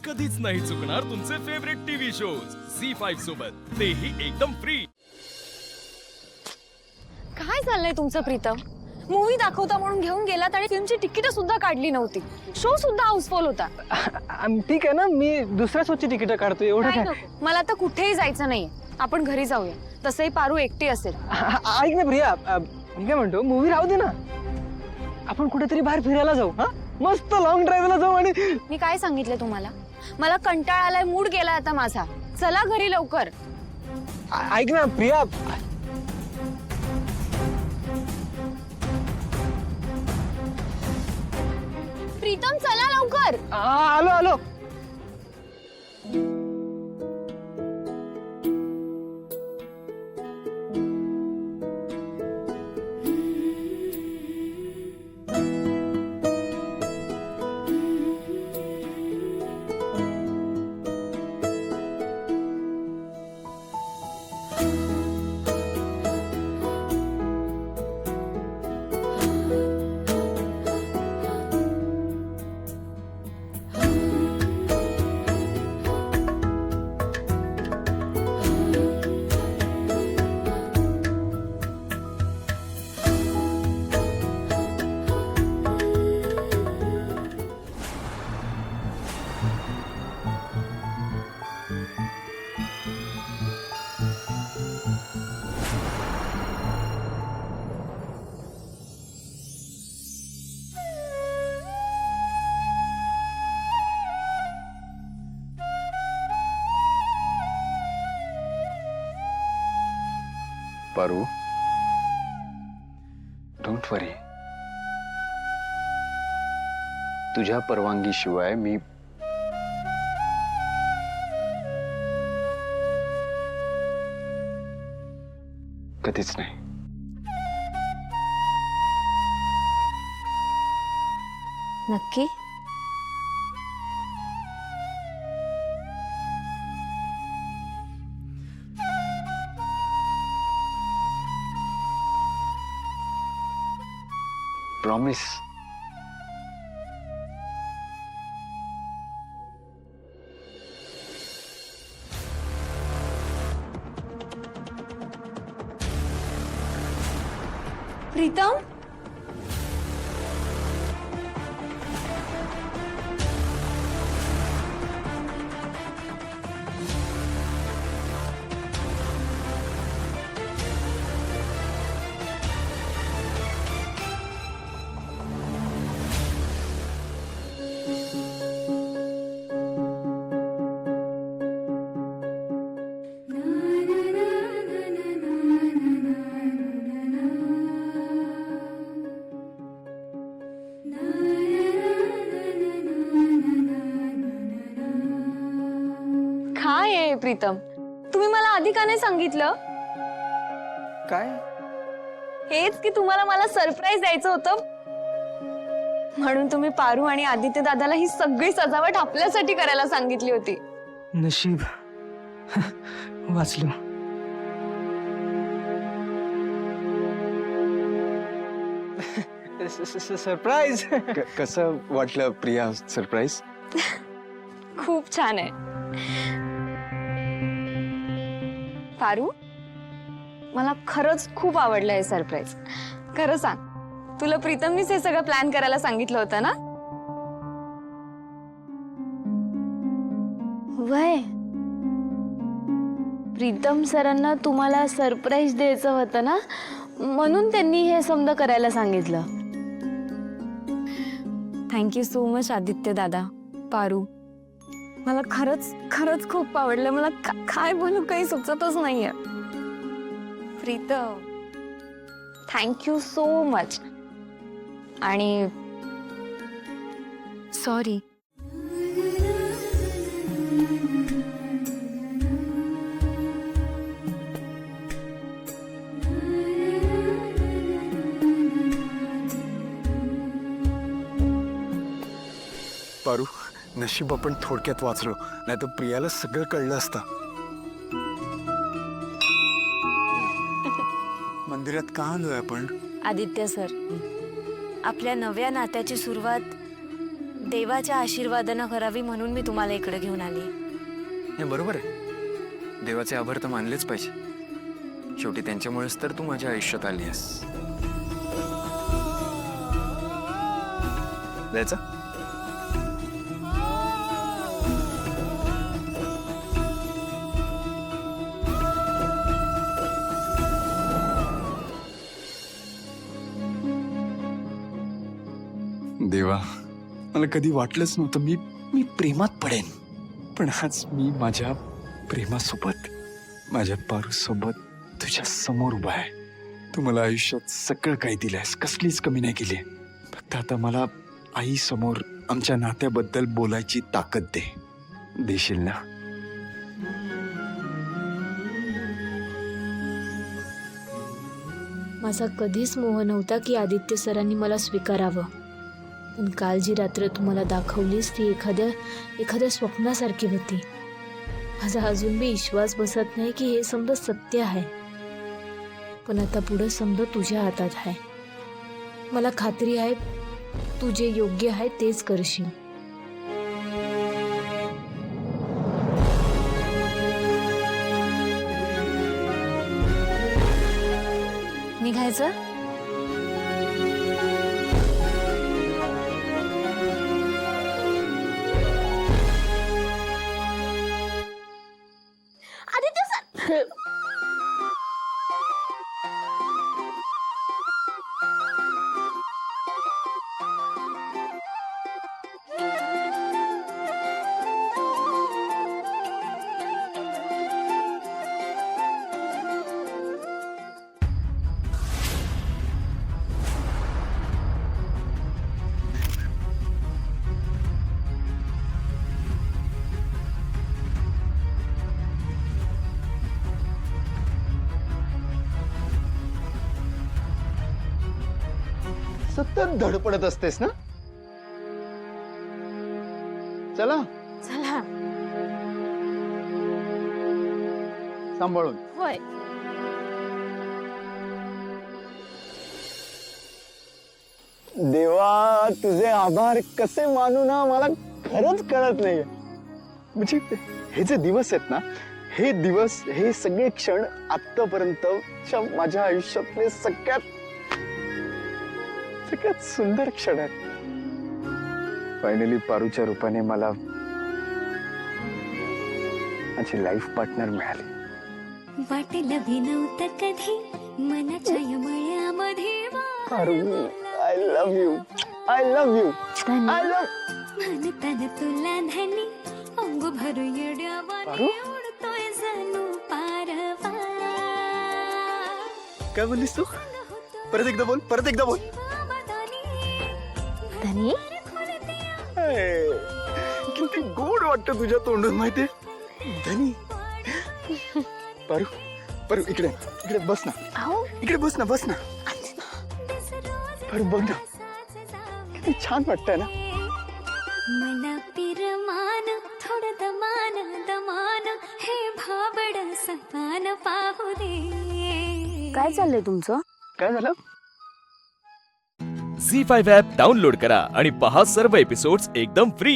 कधीच नाही चुकणार तुमचे फेवरेट टीव्ही शोज झी5 सोबत, तेही एकदम फ्री। काय चाललंय तुमचं प्रीतम? मूवी दाखवता म्हणून घेऊन गेलात आणि फिल्मची तिकीट सुद्धा काढली नव्हती, शो सुद्धा हाऊसफुल होता। ठीक आहे ना, मी दुसऱ्या शोची तिकीट काढतो, एवढं काय काय? नको, मला आता कुठेही जायचं नाहीये, आपण घरी जाऊया। तसंही पारू एकटी असेल। ऐक ना प्रिया, मी काय म्हणतो, मूवी राहू दे ना, आपण कुठेतरी बाहेर फिरायला जाऊ। हा, मस्त लॉंग ड्राईव्हला जाऊ। आणि मी काय सांगितलं तुम्हाला? मला कंटाळा आलाय, मूड गेलाय आता माझा। चला घरी लवकर। ऐक ना प्रिया, प्रीतम चला लवकर। आलो आलो। पारू, डोंट वरी, तुझ्या परवानगीशिवाय मी कधीच नाही। नक्की? प्रॉमिस। प्रीतम, काय आहे प्रीतम? तुम्ही मला आधी का नाही सांगितलं? काय? हेच की तुम्हाला मला सरप्राईज द्यायचं होतं, म्हणून तुम्ही पारू आणि आदित्य दादाला ही सगळी सजावट आपल्यासाठी करायला सांगितली होती। नशीब वाचलो। सरप्राईज कसं वाटलं प्रिया सरप्राईज? खूप छान आहे पारू, मला खरंच खूप आवडलं हे सरप्राईज। खरं सांग, तुला प्रीतमनीच हे सगळं प्लॅन करायला सांगितलं होतं ना? वय, प्रीतम सरांना तुम्हाला सरप्राईज द्यायचं होतं ना, म्हणून त्यांनी हे समजा करायला सांगितलं। थँक्यू सो मच आदित्य दादा, पारू, मला खरंच खरंच खूप आवडलं। मला काय बोलू, काही सुचतच नाहीये। Pritam, thank you so much. आणि सॉरी। पारू, नशीब आपण थोडक्यात वाचलो, नाही तर प्रियाला सगळं कळलं असतं। मंदिरात का आलोय आपण? आदित्य सर, आपल्या नव्या नात्याची सुरुवात देवाच्या आशीर्वादानं करावी म्हणून मी तुम्हाला इकडे घेऊन आली. हे बरोबर आहे. देवाचे आभार तर मानलेच पाहिजे. शेवटी त्यांच्यामुळेच तर तू माझ्या आयुष्यात आली आहेस. जायचं? देवा, मला कधी वाटलंच नव्हतं मी प्रेमात पडेन. पण आज मी माझ्या प्रेमासोबत, माझ्या पारूसोबत तुझ्या समोर उभा आहे. तू मला आयुष्यात सगळं काही दिलंयस, कसलीच कमी नाही केली. फक्त आता मला आई समोर आमच्या नात्याबद्दल बोलायची ताकद देशील ना? माझा कधीच मोह नव्हता की आदित्य सरांनी मला स्वीकारावं. पण काल जी रात्र तुम्हाला दाखवलीस ती एखाद्या स्वप्नासारखी होती. माझा अजून बी विश्वास बसत नाही की हे समजा सत्य आहे. पण आता पुढे समजा तुझ्या हातात आहे. मला खात्री आहे तू जे योग्य आहे तेच करशील. निघायचं? आदित्य सर, सतत धडपडत असतेस ना? चला चला. सांभाळून. होय. देवा, तुझे आभार कसे मानू ना मला खरंच कळत नाहीये. म्हणजे हे जे दिवस आहेत ना, हे दिवस, हे सगळे क्षण आतापर्यंतच्या माझ्या आयुष्यातले सगळ्यात सुंदर क्षण आहेत. फायनली पारूच्या रूपाने मला माझी लाईफ पार्टनर मिळाली. वाटेल भी नव्हतं कधी मनाच्या मळ्यामध्ये Paru, I love you, I love you, I love. म्हणताना तुला धनी अंग भरू येड्यावानी उडतोय जणू पारवा. काय बोललीस तू? परत एकदा बोल, परत एकदा बोल. धनी, किती गोड वाटतं तुझ्या तोंडून माहितीये धनी. पारू, पारू इकडे इकडे बस ना. अहो, इकडे बस ना, बस ना. पारू बघ ना, किती छान वाटतंय ना. मला पिरमान थोडं दमान दमान हे भाबड सपान पाहू दे. काय चाललंय तुमचं? काय झालं? झी5 ॲप डाउनलोड करा आणि पहा सर्व एपिसोड्स एकदम फ्री.